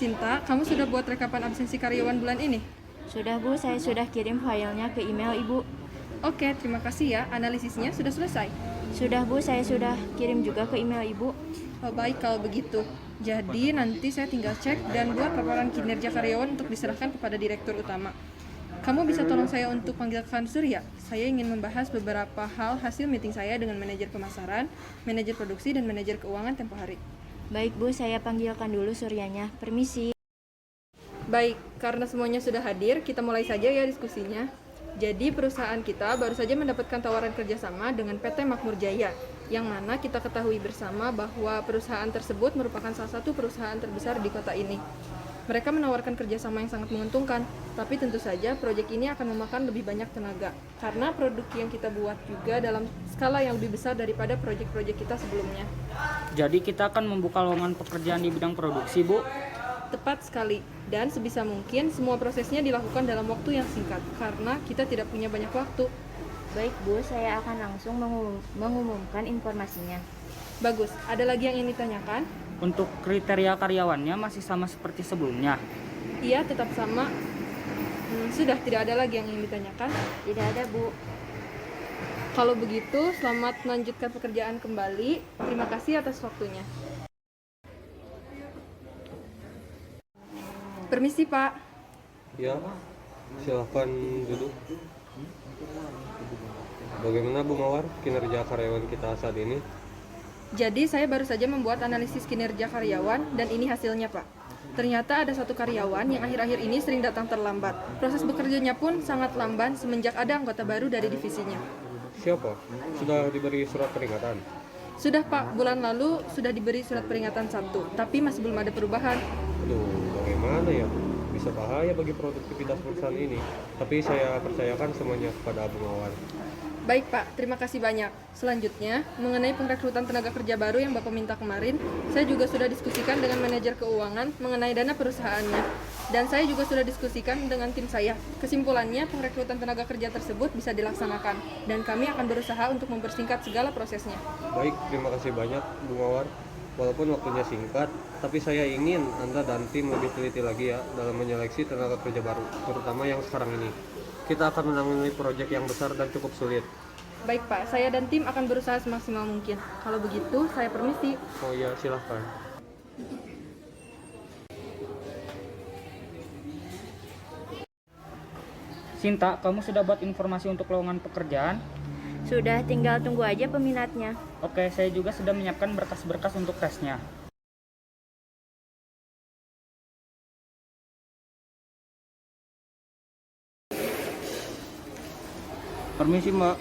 Sinta, kamu sudah buat rekapan absensi karyawan bulan ini? Sudah Bu, saya sudah kirim filenya ke email Ibu. Oke, terima kasih ya. Analisisnya sudah selesai. Sudah Bu, saya sudah kirim juga ke email Ibu. Oh, baik kalau begitu. Jadi nanti saya tinggal cek dan buat laporan kinerja karyawan untuk diserahkan kepada direktur utama. Kamu bisa tolong saya untuk panggilkan Surya? Saya ingin membahas beberapa hal hasil meeting saya dengan manajer pemasaran, manajer produksi, dan manajer keuangan tempo hari. Baik Bu, saya panggilkan dulu Suryanya. Permisi. Baik, karena semuanya sudah hadir, kita mulai saja ya diskusinya. Jadi perusahaan kita baru saja mendapatkan tawaran kerjasama dengan PT Makmur Jaya, yang mana kita ketahui bersama bahwa perusahaan tersebut merupakan salah satu perusahaan terbesar di kota ini. Mereka menawarkan kerjasama yang sangat menguntungkan, tapi tentu saja proyek ini akan memakan lebih banyak tenaga, karena produk yang kita buat juga dalam skala yang lebih besar daripada proyek-proyek kita sebelumnya. Jadi kita akan membuka lowongan pekerjaan di bidang produksi, Bu. Tepat sekali, dan sebisa mungkin semua prosesnya dilakukan dalam waktu yang singkat, karena kita tidak punya banyak waktu. Baik Bu, saya akan langsung mengumumkan informasinya. Bagus, ada lagi yang ingin ditanyakan? Untuk kriteria karyawannya masih sama seperti sebelumnya. Iya, tetap sama. Sudah, tidak ada lagi yang ingin ditanyakan? Tidak ada Bu. Kalau begitu, selamat melanjutkan pekerjaan kembali. Terima kasih atas waktunya. Permisi, Pak. Ya, silahkan duduk. Bagaimana Bu Mawar kinerja karyawan kita saat ini? Jadi, saya baru saja membuat analisis kinerja karyawan, dan ini hasilnya, Pak. Ternyata ada satu karyawan yang akhir-akhir ini sering datang terlambat. Proses bekerjanya pun sangat lamban semenjak ada anggota baru dari divisinya. Siapa? Sudah diberi surat peringatan? Sudah, Pak. Bulan lalu sudah diberi surat peringatan 1, tapi masih belum ada perubahan. Aduh, bagaimana ya? Bisa bahaya bagi produktivitas perusahaan ini. Tapi saya percayakan semuanya kepada Bu Mawar. Baik, Pak. Terima kasih banyak. Selanjutnya, mengenai pengrekrutan tenaga kerja baru yang Bapak minta kemarin, saya juga sudah diskusikan dengan manajer keuangan mengenai dana perusahaannya. Dan saya juga sudah diskusikan dengan tim saya. Kesimpulannya, pengrekrutan tenaga kerja tersebut bisa dilaksanakan, dan kami akan berusaha untuk mempersingkat segala prosesnya. Baik, terima kasih banyak Bu Mawar. Walaupun waktunya singkat, tapi saya ingin Anda dan tim lebih teliti lagi ya dalam menyeleksi tenaga kerja baru, terutama yang sekarang ini. Kita akan menangani proyek yang besar dan cukup sulit. Baik, Pak. Saya dan tim akan berusaha semaksimal mungkin. Kalau begitu, saya permisi. Oh iya, silahkan. Sinta, kamu sudah buat informasi untuk lowongan pekerjaan? Sudah, tinggal tunggu aja peminatnya. Oke, saya juga sudah menyiapkan berkas-berkas untuk tesnya. Permisi Mbak,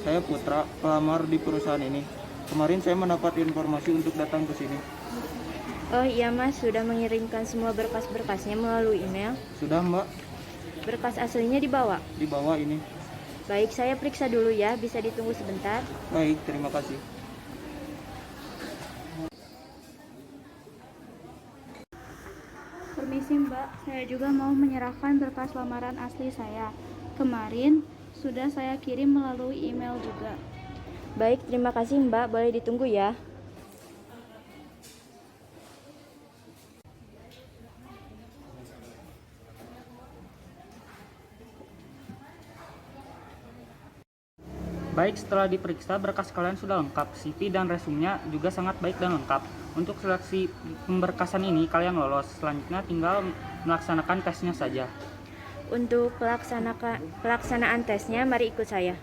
saya Putra, pelamar di perusahaan ini. Kemarin saya mendapat informasi untuk datang ke sini. Oh iya Mas, sudah mengirimkan semua berkas-berkasnya melalui email. Sudah Mbak, Berkas aslinya dibawa. di bawah ini. Baik, saya periksa dulu ya, bisa ditunggu sebentar. Baik, terima kasih. Permisi Mbak, saya juga mau menyerahkan berkas lamaran asli saya. Kemarin sudah saya kirim melalui email juga. Baik, terima kasih Mbak, boleh ditunggu ya. Baik, setelah diperiksa berkas kalian sudah lengkap. CV dan resumenya juga sangat baik dan lengkap. Untuk seleksi pemberkasan ini kalian lolos. Selanjutnya tinggal melaksanakan tesnya saja. Untuk pelaksanaan tesnya, mari ikut saya.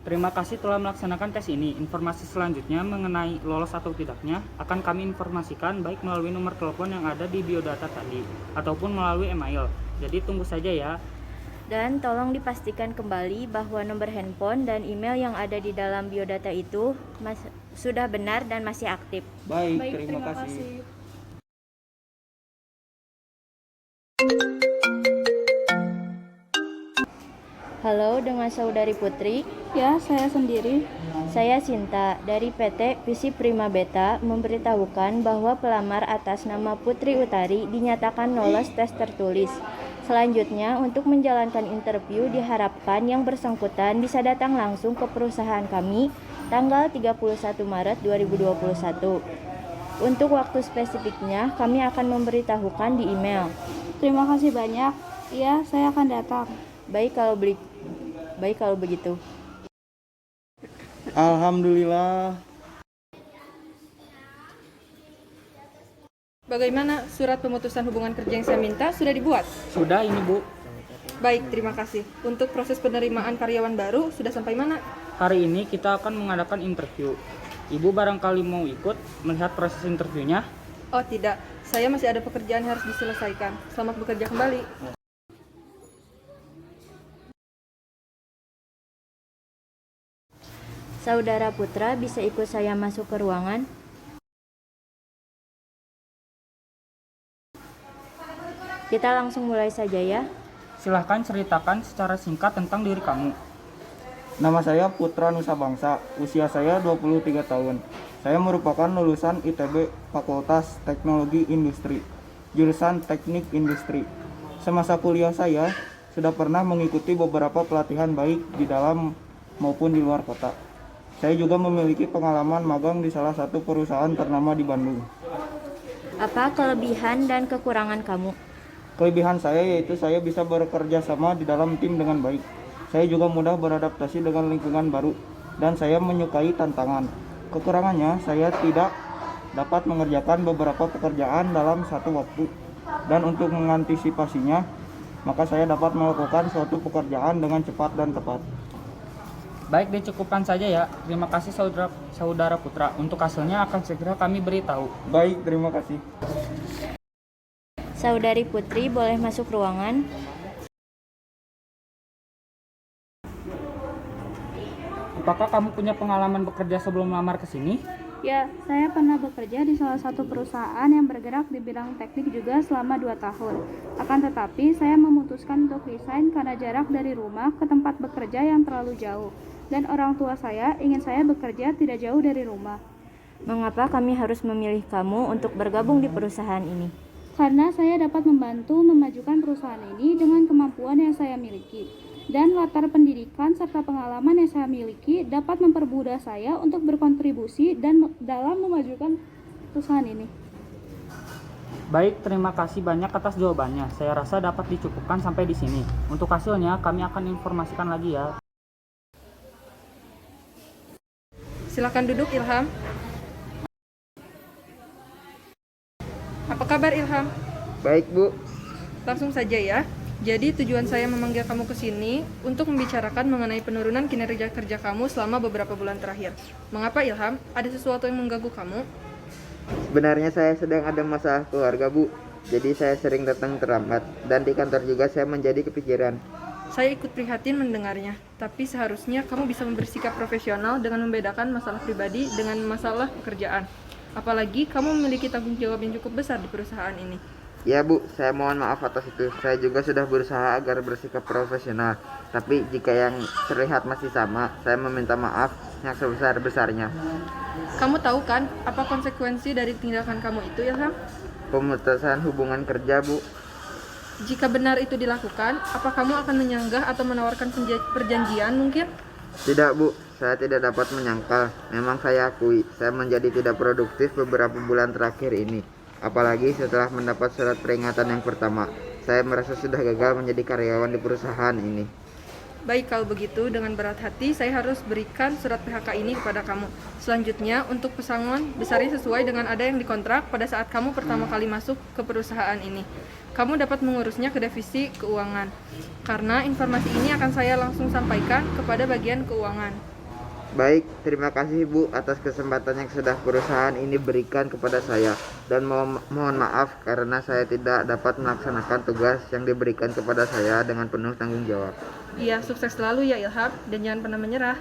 Terima kasih telah melaksanakan tes ini. Informasi selanjutnya mengenai lolos atau tidaknya akan kami informasikan baik melalui nomor telepon yang ada di biodata tadi ataupun melalui email. Jadi tunggu saja ya. Dan tolong dipastikan kembali bahwa nomor handphone dan email yang ada di dalam biodata itu sudah benar dan masih aktif. Baik, Baik, terima kasih. Halo, dengan saudari Putri. Ya, saya sendiri. Saya Sinta dari PT Visi Prima Beta memberitahukan bahwa pelamar atas nama Putri Utari dinyatakan lolos tes tertulis. Selanjutnya, untuk menjalankan interview diharapkan yang bersangkutan bisa datang langsung ke perusahaan kami tanggal 31 Maret 2021. Untuk waktu spesifiknya, kami akan memberitahukan di email. Terima kasih banyak. Ya, saya akan datang. Baik kalau begitu. Alhamdulillah. Bagaimana surat pemutusan hubungan kerja yang saya minta sudah dibuat? Sudah ini Bu. Baik, terima kasih. Untuk proses penerimaan karyawan baru sudah sampai mana? Hari ini kita akan mengadakan interview. Ibu barangkali mau ikut melihat proses interviewnya? Oh tidak, saya masih ada pekerjaan yang harus diselesaikan. Selamat bekerja kembali. Saudara Putra bisa ikut saya masuk ke ruangan? Kita langsung mulai saja ya. Silahkan ceritakan secara singkat tentang diri kamu. Nama saya Putra Nusa Bangsa, usia saya 23 tahun. Saya merupakan lulusan ITB Fakultas Teknologi Industri, jurusan Teknik Industri. Semasa kuliah saya sudah pernah mengikuti beberapa pelatihan baik di dalam maupun di luar kota. Saya juga memiliki pengalaman magang di salah satu perusahaan ternama di Bandung. Apa kelebihan dan kekurangan kamu? Kelebihan saya yaitu saya bisa bekerja sama di dalam tim dengan baik. Saya juga mudah beradaptasi dengan lingkungan baru dan saya menyukai tantangan. Kekurangannya, saya tidak dapat mengerjakan beberapa pekerjaan dalam satu waktu. Dan untuk mengantisipasinya, maka saya dapat melakukan suatu pekerjaan dengan cepat dan tepat. Baik, dicukupkan saja ya. Terima kasih saudara Putra. Untuk hasilnya akan segera kami beritahu. Baik, terima kasih. Saudari Putri boleh masuk ruangan. Apakah kamu punya pengalaman bekerja sebelum melamar ke sini? Ya, saya pernah bekerja di salah satu perusahaan yang bergerak di bidang teknik juga selama 2 tahun. Akan tetapi, saya memutuskan untuk resign karena jarak dari rumah ke tempat bekerja yang terlalu jauh. Dan orang tua saya ingin saya bekerja tidak jauh dari rumah. Mengapa kami harus memilih kamu untuk bergabung di perusahaan ini? Karena saya dapat membantu memajukan perusahaan ini dengan kemampuan yang saya miliki. Dan latar pendidikan serta pengalaman yang saya miliki dapat mempermudah saya untuk berkontribusi dan dalam memajukan perusahaan ini. Baik, terima kasih banyak atas jawabannya. Saya rasa dapat dicukupkan sampai di sini. Untuk hasilnya kami akan informasikan lagi ya. Silakan duduk, Ilham. Apa kabar, Ilham? Baik, Bu. Langsung saja ya. Jadi tujuan saya memanggil kamu ke sini untuk membicarakan mengenai penurunan kinerja kerja kamu selama beberapa bulan terakhir. Mengapa, Ilham? Ada sesuatu yang mengganggu kamu? Sebenarnya saya sedang ada masalah keluarga, Bu. Jadi saya sering datang terlambat dan di kantor juga saya menjadi kepikiran. Saya ikut prihatin mendengarnya, tapi seharusnya kamu bisa bersikap profesional dengan membedakan masalah pribadi dengan masalah pekerjaan. Apalagi kamu memiliki tanggung jawab yang cukup besar di perusahaan ini. Ya, Bu, saya mohon maaf atas itu. Saya juga sudah berusaha agar bersikap profesional. Tapi jika yang terlihat masih sama, saya meminta maaf yang sebesar-besarnya. Kamu tahu kan apa konsekuensi dari tindakan kamu itu, Ilham? Pemutusan hubungan kerja, Bu. Jika benar itu dilakukan, apa kamu akan menyanggah atau menawarkan perjanjian mungkin? Tidak, Bu. Saya tidak dapat menyangkal. Memang saya akui, saya menjadi tidak produktif beberapa bulan terakhir ini. Apalagi setelah mendapat surat peringatan yang pertama. Saya merasa sudah gagal menjadi karyawan di perusahaan ini. Baik, kalau begitu dengan berat hati saya harus berikan surat PHK ini kepada kamu. Selanjutnya, untuk pesangon besarnya sesuai dengan ada yang dikontrak pada saat kamu pertama kali masuk ke perusahaan ini. Kamu dapat mengurusnya ke divisi keuangan. Karena informasi ini akan saya langsung sampaikan kepada bagian keuangan. Baik, terima kasih Bu atas kesempatan yang sudah perusahaan ini berikan kepada saya. Dan mohon maaf karena saya tidak dapat melaksanakan tugas yang diberikan kepada saya dengan penuh tanggung jawab. Iya, sukses selalu ya Ilham, dan jangan pernah menyerah.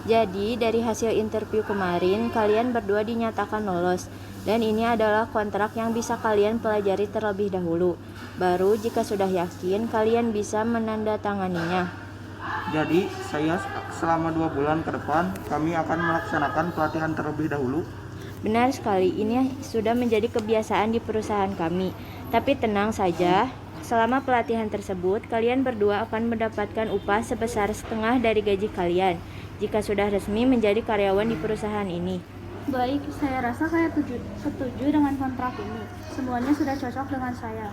Jadi, dari hasil interview kemarin, kalian berdua dinyatakan lolos. Dan ini adalah kontrak yang bisa kalian pelajari terlebih dahulu. Baru jika sudah yakin, kalian bisa menandatanganinya. Jadi, selama 2 bulan ke depan, kami akan melaksanakan pelatihan terlebih dahulu. Benar sekali, ini sudah menjadi kebiasaan di perusahaan kami. Tapi tenang saja, selama pelatihan tersebut, kalian berdua akan mendapatkan upah sebesar setengah dari gaji kalian jika sudah resmi menjadi karyawan di perusahaan ini. Baik, saya rasa saya setuju dengan kontrak ini. Semuanya sudah cocok dengan saya.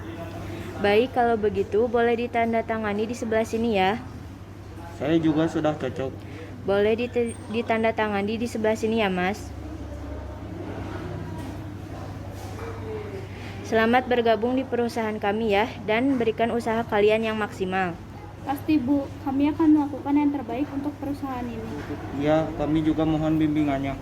Baik, kalau begitu boleh ditandatangani di sebelah sini ya. Saya juga sudah cocok. Boleh ditandatangani di sebelah sini ya, Mas. Selamat bergabung di perusahaan kami ya, dan berikan usaha kalian yang maksimal. Pasti Bu, kami akan melakukan yang terbaik untuk perusahaan ini. Ya, kami juga mohon bimbingannya.